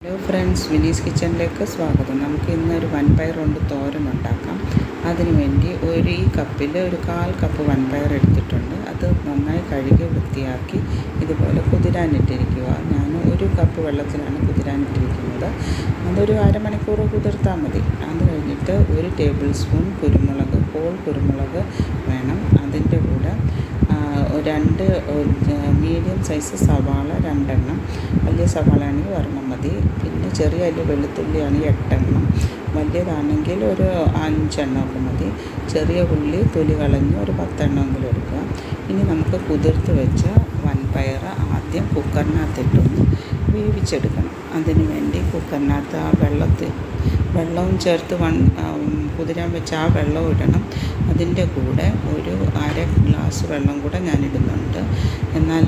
Hello friends, Vinees കിച്ചണിലേക്ക് സ്വാഗതം. നമുക്ക് ഇന്നൊരു വൻപയർ കൊണ്ട് തോരൻ ഉണ്ടാക്കാം. അതിനു വേണ്ടി ഈ കപ്പിൽ ഒരു 1/4 കപ്പ് വൻപയർ എടുത്തിട്ടുണ്ട്. അത് നന്നായി കഴുകി വൃത്തിയാക്കി ഇതുപോലെ കുതിരാനിട്ടിരിക്കുക. ഞാൻ 1 കപ്പ് വെള്ളത്തിലാണ് കുതിരാനിട്ടിരിക്കുന്നത്. അതൊരു അരമണിക്കൂർ കുതിർത്താൽ മതി. അത് കഴിഞ്ഞിട്ട് 1 ടേബിൾ സ്പൂൺ കുരുമുളക്, ഹോൾ കുരുമുളക് വേണം. അതിൻ്റെ കൂടെ 2 മീഡിയം സൈസ് സവാള 2 എണ്ണം, വലിയ സവാളയാണെങ്കിൽ 1 മതി. പിന്നെ ചെറിയ അല്ലി വെളുത്തുള്ളിയാണെങ്കിൽ 8 എണ്ണം, വലിയതാണെങ്കിൽ ഒരു 5 എണ്ണമൊക്കെ മതി. ചെറിയ ഉള്ളി തൊലി കളഞ്ഞ് ഒരു 10 എണ്ണമെങ്കിലും എടുക്കുക. ഇനി നമുക്ക് കുതിർത്ത് വെച്ച വൻപയർ ആദ്യം കുക്കറിനകത്തിട്ടൊന്ന് വേവിച്ചെടുക്കണം. അതിന് വേണ്ടി കുക്കറിനകത്ത് വെള്ളവും ചേർത്ത് കുതിരാൻ വെച്ച് ആ വെള്ളവും ഇടണം. അതിൻ്റെ കൂടെ ഒരു 1/2 ഗ്ലാസ് വെള്ളം കൂടെ ഞാൻ ഇടുന്നുണ്ട്. എന്നാൽ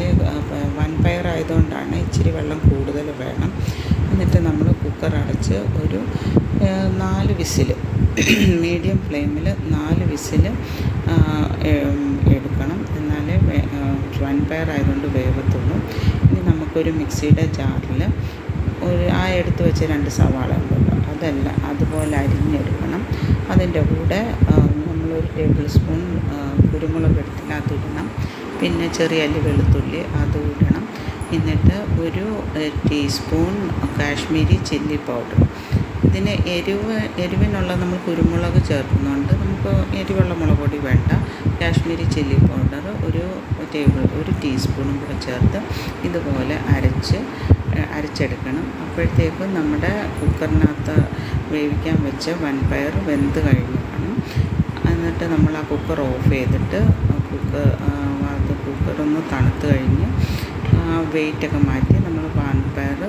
വൻപയർ ആയതുകൊണ്ടാണ് ഇച്ചിരി വെള്ളം കൂടുതൽ വേണം. എന്നിട്ട് നമ്മൾ കുക്കർ അടച്ച് ഒരു 4 വിസിൽ, മീഡിയം ഫ്ലെയിമിൽ 4 വിസിൽ എടുക്കണം. എന്നാലേ വൻപയർ ആയതുകൊണ്ട് വേവത്തുള്ളൂ. ഇനി നമുക്കൊരു മിക്സിയുടെ ജാറിൽ എടുത്ത് വെച്ച 2 സവാള ഉണ്ടല്ലോ, അതെല്ലാം അതുപോലെ അരിഞ്ഞെടുക്കണം. അതിൻ്റെ കൂടെ നമ്മളൊരു ടേബിൾ സ്പൂൺ കുരുമുളക് അതിടണം. പിന്നെ ചെറിയ അല്ലി വെളുത്തുള്ളി അതും ഇടണം. എന്നിട്ട് ഒരു ടീസ്പൂൺ കാശ്മീരി ചില്ലി പൗഡർ. ഇതിന് എരിവിനുള്ള നമ്മൾ കുരുമുളക് ചേർക്കുന്നുണ്ട്. നമുക്ക് എരിവുള്ള മുളക് പൊടി വേണ്ട. കാശ്മീരി ചില്ലി പൗഡർ ഒരു ടീസ്പൂണും കൂടെ ചേർത്ത് ഇതുപോലെ അരച്ചെടുക്കണം. അപ്പോഴത്തേക്കും നമ്മുടെ കുക്കറിനകത്ത് വേവിക്കാൻ വെച്ച വൻപയർ വെന്ത് കഴിഞ്ഞ് കാണും. എന്നിട്ട് നമ്മൾ ആ കുക്കർ ഓഫ് ചെയ്തിട്ട് കുക്കറൊന്ന് തണുത്ത് കഴിഞ്ഞ് വെയിറ്റൊക്കെ മാറ്റി നമ്മൾ വൻപയർ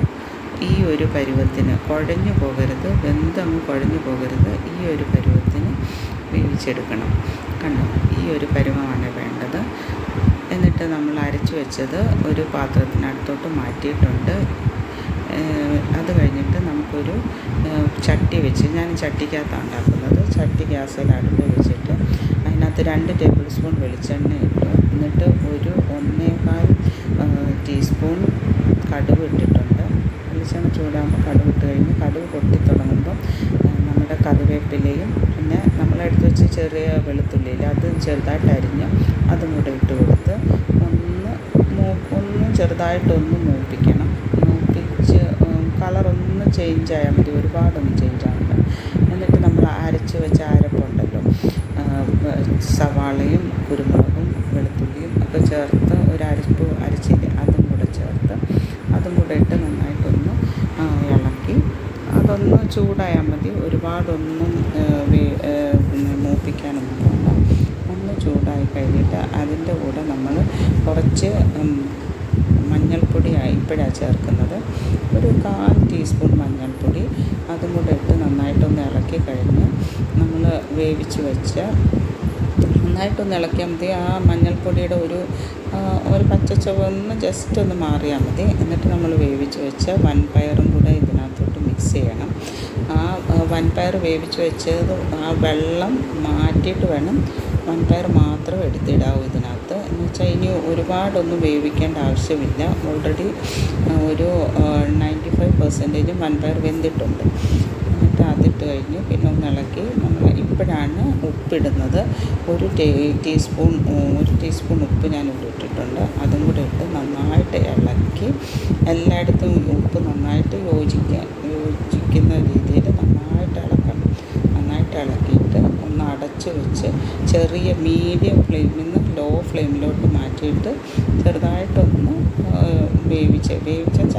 ഈ ഒരു പരുവത്തിന്, കുഴഞ്ഞു പോകരുത്, വെന്തങ്ങ് കുഴഞ്ഞു പോകരുത്, ഈ ഒരു പരുവത്തിന് വേവിച്ചെടുക്കണം. കണ്ടോ, ഈ ഒരു പരുവമാണ് വേണ്ടത്. എന്നിട്ട് നമ്മൾ അരച്ച് വെച്ചത് ഒരു പാത്രത്തിനടുത്തോട്ട് മാറ്റിയിട്ടുണ്ട്. അത് കഴിഞ്ഞിട്ട് നമുക്കൊരു ചട്ടി വെച്ച്, ഞാൻ ചട്ടിക്കകത്താണ് ഉണ്ടാക്കുന്നത്. ചട്ടി ഗ്യാസിൽ അടുപ്പ് വെച്ചിട്ട് അതിനകത്ത് 2 ടേബിൾ സ്പൂൺ വെളിച്ചെണ്ണ ഇട്ടു. എന്നിട്ട് ഒരു 1/4 ടീസ്പൂൺ കടുക് ഇട്ടിട്ടുണ്ട്. വെളിച്ചെണ്ണ ചൂടാകുമ്പോൾ കടുക് ഇട്ട് കഴിഞ്ഞ് കടുക് പൊട്ടി തുടങ്ങുമ്പോൾ നമ്മുടെ കറിവേപ്പിലയും പിന്നെ നമ്മളെടുത്ത് വെച്ച് ചെറിയ വെളുത്തുള്ളിയിൽ അത് ചെറുതായിട്ട് അരിഞ്ഞ് അതും കൂടെ ഇട്ട് കൊടുത്ത് ഒന്ന് ചെറുതായിട്ടൊന്ന് മൂപ്പിക്കണം. മൂപ്പിച്ച് കളറൊന്ന് ചേഞ്ച് ആയാൽ മതി, ഒരുപാടൊന്നും ചേഞ്ച് ആവില്ല. എന്നിട്ട് നമ്മൾ അരച്ച് വെച്ച അരപ്പുണ്ടല്ലോ, സവാളയും കുരുമുളകും വെളുത്തുള്ളിയും ഒക്കെ ചേർത്ത് ഒരു അരപ്പ് അരച്ചില്ല, അതും കൂടെ ചേർത്ത് അതും കൂടെ ഇട്ട് നന്നായിട്ടൊന്ന് ഇളക്കി അതൊന്ന് ചൂടായാൽ മതി. ഒരുപാടൊന്നും മൂപ്പിക്കാനൊന്നും വേണ്ട. ഒന്ന് ചൂടായി കഴിഞ്ഞിട്ട് അതിൻ്റെ കൂടെ നമ്മൾ കുറച്ച് മഞ്ഞൾപ്പൊടി ഇപ്പോഴാണ് ചേർക്കുന്നത്. ഒരു 1/4 ടീസ്പൂൺ മഞ്ഞൾപ്പൊടി അതും കൂടെ ഇട്ട് നന്നായിട്ടൊന്ന് ഇളക്കി കഴിഞ്ഞ് നമ്മൾ വേവിച്ച് വെച്ച, നന്നായിട്ടൊന്ന് ഇളക്കിയാൽ മതി. ആ മഞ്ഞൾപ്പൊടിയുടെ ഒരു പച്ചച്ചുവ ഒന്ന് ജസ്റ്റ് ഒന്ന് മാറിയാൽ മതി. എന്നിട്ട് നമ്മൾ വേവിച്ച് വെച്ച വൻപയറും കൂടെ ഇതിനകത്തോട്ട് മിക്സ് ചെയ്യണം. ആ വൻപയർ വേവിച്ച് വെച്ചത് ആ വെള്ളം മാറ്റിയിട്ട് വേണം വൻപയർ മാത്രം എടുത്തിടാവൂ ഇതിനകത്ത്. എന്ന് വെച്ചാൽ ഇനി ഒരുപാടൊന്നും വേവിക്കേണ്ട ആവശ്യമില്ല. ഓൾറെഡി ഒരു 95% വൻപയർ വെന്തിട്ടുണ്ട്. എന്നിട്ട് അതിട്ട് കഴിഞ്ഞ് പിന്നെ ഒന്ന് ഇളക്കി നമ്മൾ ഇപ്പോഴാണ് ഉപ്പിടുന്നത്. ഒരു ടീസ്പൂൺ ഉപ്പ് ഞാൻ ഇട്ടിട്ടുണ്ട്. അതും കൂടെ ഇട്ട് നന്നായിട്ട് ഇളക്കി എല്ലായിടത്തും ഉപ്പ് നന്നായിട്ട് യോജിക്കുന്ന രീതിയിൽ നന്നായിട്ട് ഇളക്കണം. നന്നായിട്ട് ഇളക്കിയിട്ട് ഒന്ന് അടച്ച് വെച്ച് ചെറിയ മീഡിയം ഫ്ലെയിമിൽ നിന്ന് ലോ ഫ്ലെയിമിലോട്ട് മാറ്റിയിട്ട് ചെറുതായിട്ടൊന്ന് വേവിച്ച്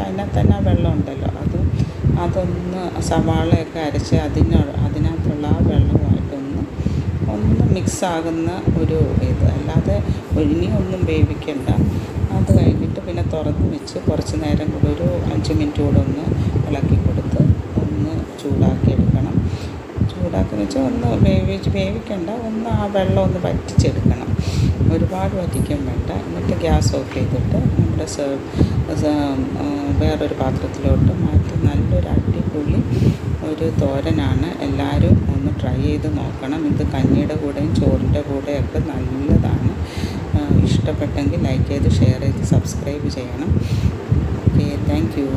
അതിനകത്ത് തന്നെ ആ വെള്ളം ഉണ്ടല്ലോ, അതൊന്ന് സവാളയൊക്കെ അരച്ച് അതിനകത്തുള്ള ആ വെള്ളവുമായിട്ടൊന്ന് മിക്സാകുന്ന ഒരു ഇത്, അല്ലാതെ ഇനിയൊന്നും വേവിക്കണ്ട. അത് കഴിഞ്ഞിട്ട് പിന്നെ തുറന്ന് വെച്ച് കുറച്ച് നേരം കൂടെ ഒരു 5 മിനിറ്റ് കൂടെ ഒന്ന് ഇളക്കി കൊടുത്ത് ഒന്ന് ചൂടാക്കി വെച്ചാൽ ഒന്ന് വേവിക്കണ്ട, ഒന്ന് ആ വെള്ളം ഒന്ന് വറ്റിച്ചെടുക്കണം. ഒരുപാട് വറ്റിക്കാൻ വേണ്ട. എന്നിട്ട് ഗ്യാസ് ഓഫ് ചെയ്തിട്ട് നമ്മുടെ വേറൊരു പാത്രത്തിലോട്ട് മാറ്റി നല്ലൊരു അടിപൊളി ഒരു തോരനാണ്. എല്ലാവരും ഒന്ന് ട്രൈ ചെയ്ത് നോക്കണം. ഇത് കഞ്ഞിയുടെ കൂടെയും ചോറിൻ്റെ കൂടെയൊക്കെ നല്ലതാണ്. ഇഷ്ടപ്പെട്ടെങ്കിൽ ലൈക്ക് ചെയ്ത് ഷെയർ ചെയ്ത് സബ്സ്ക്രൈബ് ചെയ്യണം. Okay, thank you.